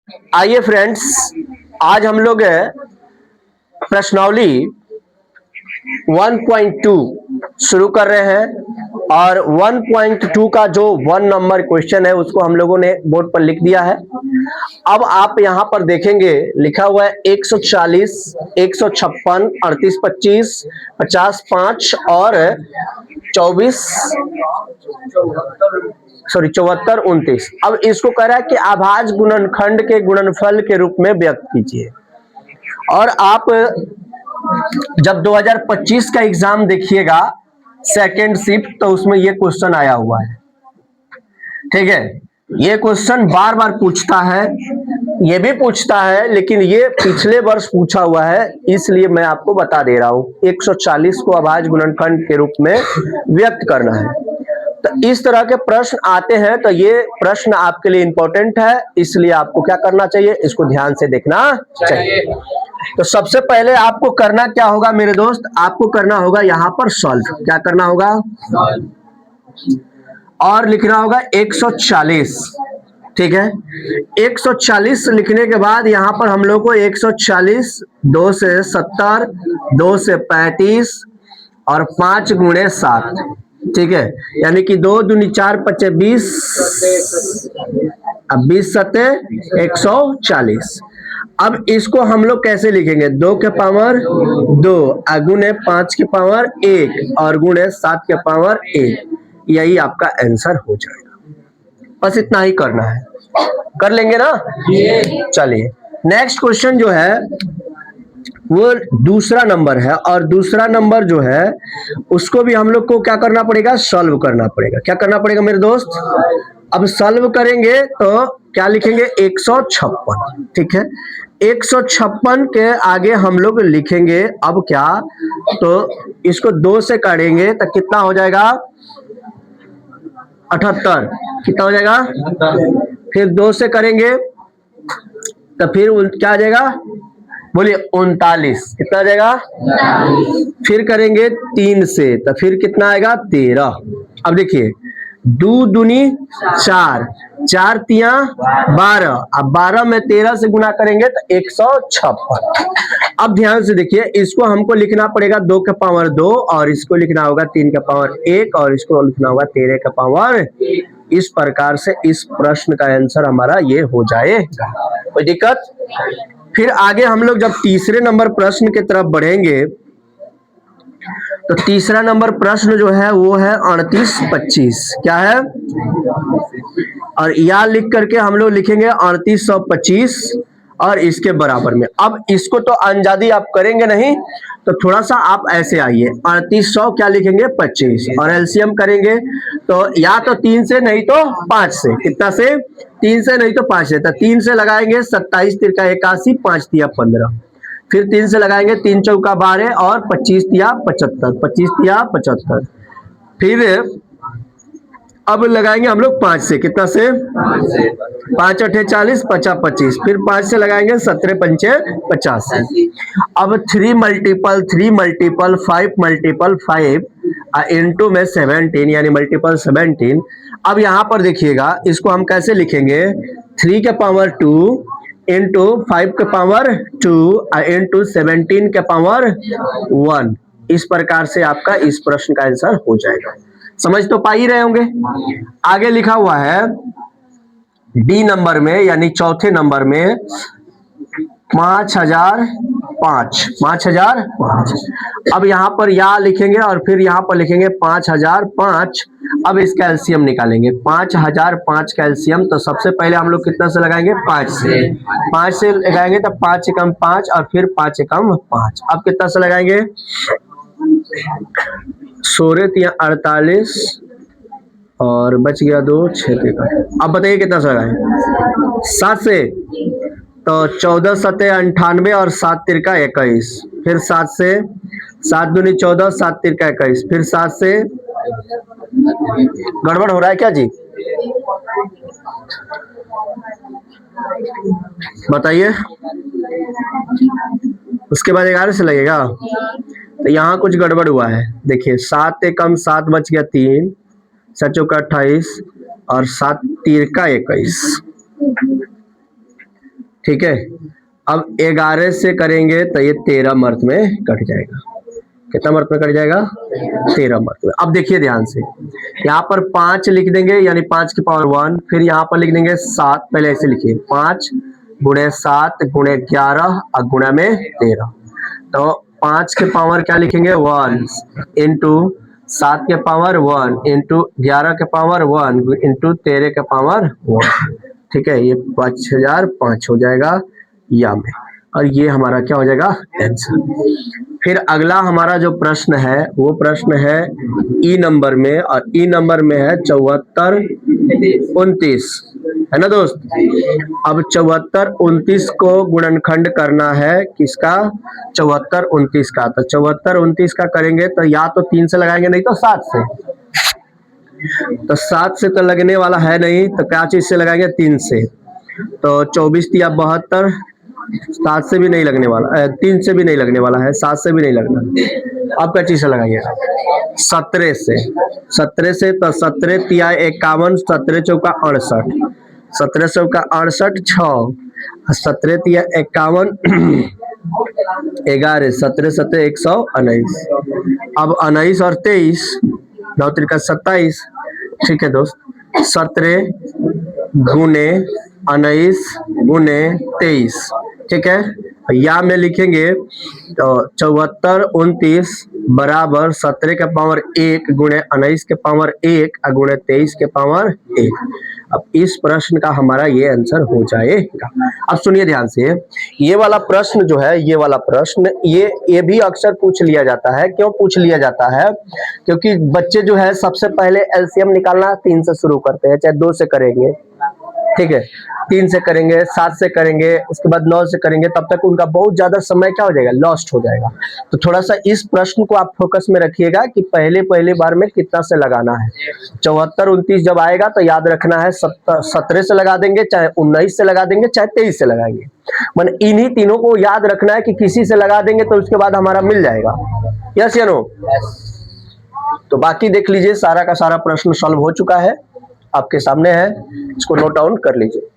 आइए फ्रेंड्स, आज हम लोग प्रश्नावली 1.2 शुरू कर रहे हैं और 1.2 का जो 1 नंबर क्वेश्चन है उसको हम लोगों ने बोर्ड पर लिख दिया है। अब आप यहां पर देखेंगे लिखा हुआ है 140, 156, 38, 25, 50, 5 और 24, सॉरी 74, 29। अब इसको कह रहा है कि अभाज्य गुणनखंड के गुणनफल के रूप में व्यक्त कीजिए। और आप जब 2025 का एग्जाम देखिएगा सेकेंड शिफ्ट, तो उसमें ये क्वेश्चन आया हुआ है। ठीक है, ये क्वेश्चन बार बार पूछता है, ये भी पूछता है, लेकिन ये पिछले वर्ष पूछा हुआ है, इसलिए मैं आपको बता दे रहा हूं। 140 को अभाज्य गुणनखंड के रूप में व्यक्त करना है। तो इस तरह के प्रश्न आते हैं, तो ये प्रश्न आपके लिए इंपॉर्टेंट है, इसलिए आपको क्या करना चाहिए, इसको ध्यान से देखना चाहिए। तो सबसे पहले आपको करना क्या होगा मेरे दोस्त, आपको करना होगा यहां पर सॉल्व। क्या करना होगा? और लिखना होगा 140। ठीक है, 140 लिखने के बाद यहां पर हम लोग को 140 2 से 70, 2 से 35 और 5 गुणे 7। ठीक है, यानी कि 2 दूनी 4 पचे 20, अब 20 सते 140। अब इसको हम लोग कैसे लिखेंगे? 2 के पावर 2 गुणे 5 के पावर 1 और गुणे 7 के पावर 1। यही आपका आंसर हो जाएगा। बस इतना ही करना है, कर लेंगे ना? चलिए, नेक्स्ट क्वेश्चन जो है वो दूसरा नंबर है, और दूसरा नंबर जो है उसको भी हम लोग को क्या करना पड़ेगा? सॉल्व करना पड़ेगा। क्या करना पड़ेगा मेरे दोस्त? अब सॉल्व करेंगे तो क्या लिखेंगे? 156। ठीक है, 156 के आगे हम लोग लिखेंगे अब क्या, तो इसको 2 से काटेंगे तो कितना हो जाएगा? 78। कितना हो जाएगा? फिर 2 से करेंगे तो फिर क्या आ जाएगा? बोलिए 39। कितना आ जाएगा? फिर करेंगे 3 से तो फिर कितना आएगा? 13। अब देखिए, 2 दूनी 4, 4 तिया 12, अब 12 में 13 से गुना करेंगे तो 156। अब ध्यान से देखिए, इसको हमको लिखना पड़ेगा 2 के पावर 2, और इसको लिखना होगा 3 के पावर 1, और इसको लिखना होगा 13 के पावर। इस प्रकार से इस प्रश्न का आंसर हमारा ये हो जाएगा। कोई दिक्कत? फिर आगे हम लोग जब तीसरे नंबर प्रश्न की तरफ बढ़ेंगे तो तीसरा नंबर प्रश्न जो है वो है 38, 25। क्या है? और यह लिख करके हम लोग लिखेंगे 3825 और इसके बराबर में। अब इसको तो अंजादी आप करेंगे नहीं, तो थोड़ा सा आप ऐसे आइए, 3800 क्या लिखेंगे? 25, और एलसीएम करेंगे तो या तो 3 से नहीं तो 5 से। कितना से? 3 से नहीं तो 5 से। तो 3 से लगाएंगे 27 तिरका 81, 5 तिया 15। फिर 3 से लगाएंगे 3 चौका 12 और 25 तिया 75, 25 तिया 75। फिर अब लगाएंगे हम लोग 5 से। कितना से? 5 अठे 40, 50 25। फिर 5 से लगाएंगे 17 पंचे 50। अब 3 मल्टीपल 3 मल्टीपल 5 मल्टीपल 5 इंटू में 17, यानी मल्टीपल 17। अब यहां पर देखिएगा, इसको हम कैसे लिखेंगे? 3 के पावर 2 इंटू 5 के पावर 2 इंटू 17 के पावर 1। इस प्रकार से आपका इस प्रश्न का आंसर हो जाएगा। समझ तो पा ही रहे होंगे। आगे लिखा हुआ है डी नंबर में, यानी चौथे नंबर में 5005। 5005। अब यहां पर या लिखेंगे और फिर यहां पर लिखेंगे 5005। अब इसका एलसीएम निकालेंगे। 5005 का एलसीएम, तो सबसे पहले हम लोग कितना से लगाएंगे? 5 से। 5 से लगाएंगे तो 5 एकम 5 और फिर 5 एकम 5। अब कितना से लगाएंगे? 16 तिया 48 और बच गया 2 6 का। अब बताइए कितना से लगाएं? 7 से, तो 14 सते 98 और 7 तिरका 21। फिर 7 से, 7 दूनी 14, 7 तिरका 21। फिर 7 से, गड़बड़ हो रहा है क्या जी? बताइए। उसके बाद 11 से लगेगा, तो यहाँ कुछ गड़बड़ हुआ है। देखिए, 7 एकम 7 बच गया 3, 7 चौका 28 और 7 तिरका 21। ठीक है। अब 11 से करेंगे तो ये 13 मर्द में कट जाएगा। कितना मर्द में कट जाएगा? 13 मर्द में। अब देखिए ध्यान से, यहाँ पर 5 लिख देंगे यानी 5 की पावर 1, फिर यहाँ पर लिख देंगे 7। पहले ऐसे लिखिए 5 गुणे 7 गुणे 11 और गुणा में 13। तो 5 के पावर क्या लिखेंगे? 1 इंटू 7 के पावर 1 इंटू 11 के पावर 1 इंटू 13 के पावर 1। ठीक है, ये 5005 हो जाएगा या में, और ये हमारा क्या हो जाएगा? आंसर। फिर अगला हमारा जो प्रश्न है वो प्रश्न है ई नंबर में, और ई नंबर में है 74 29, है ना दोस्त। अब 74 29 को गुणनखंड करना है, किसका? 74 29 का। तो 74 29 का करेंगे तो या तो 3 से लगाएंगे, नहीं तो 7 से। तो 7 से तो लगने वाला है नहीं, तो क्या चीज से लगाएंगे? 3 से। तो 24 या 72, 7 से भी नहीं लगने वाला, 3 से भी नहीं लगने वाला है, 7 से भी नहीं लगना। अब क्या चीज से लगाइएगा? 17 से। 17 से तो 17 तिया 51, 17 चौका 68, 17 चौका 68 6, 17 तिया 51 11, 17 17 119। अब 19 और 23 9 त्रिका 27। ठीक है दोस्त, 17 गुने 19 गुने 23। ठीक है, या में लिखेंगे तो 74 29 बराबर 17 के पावर 1 गुणे 19 के पावर 1 गुणे 23 के पावर 1। अब इस प्रश्न का हमारा ये आंसर हो जाएगा। अब सुनिए ध्यान से, ये वाला प्रश्न जो है, ये वाला प्रश्न ये भी अक्सर पूछ लिया जाता है। क्यों पूछ लिया जाता है? क्योंकि बच्चे जो है सबसे पहले एलसीएम निकालना 3 से शुरू करते हैं, चाहे 2 से करेंगे, ठीक है, 3 से करेंगे, 7 से करेंगे, उसके बाद 9 से करेंगे, तब तक उनका बहुत ज्यादा समय क्या हो जाएगा? लॉस्ट हो जाएगा। तो थोड़ा सा इस प्रश्न को आप फोकस में रखिएगा कि पहले बार में कितना से लगाना है। 74 29 जब आएगा तो याद रखना है 17 से लगा देंगे, चाहे 19 से लगा देंगे, चाहे 23 से लगाएंगे। मन इन्हीं तीनों को याद रखना है कि किसी से लगा देंगे तो उसके बाद हमारा मिल जाएगा। यस या नो? तो बाकी देख लीजिए, सारा का सारा प्रश्न सॉल्व हो चुका है, आपके सामने है, इसको नोट डाउन कर लीजिए।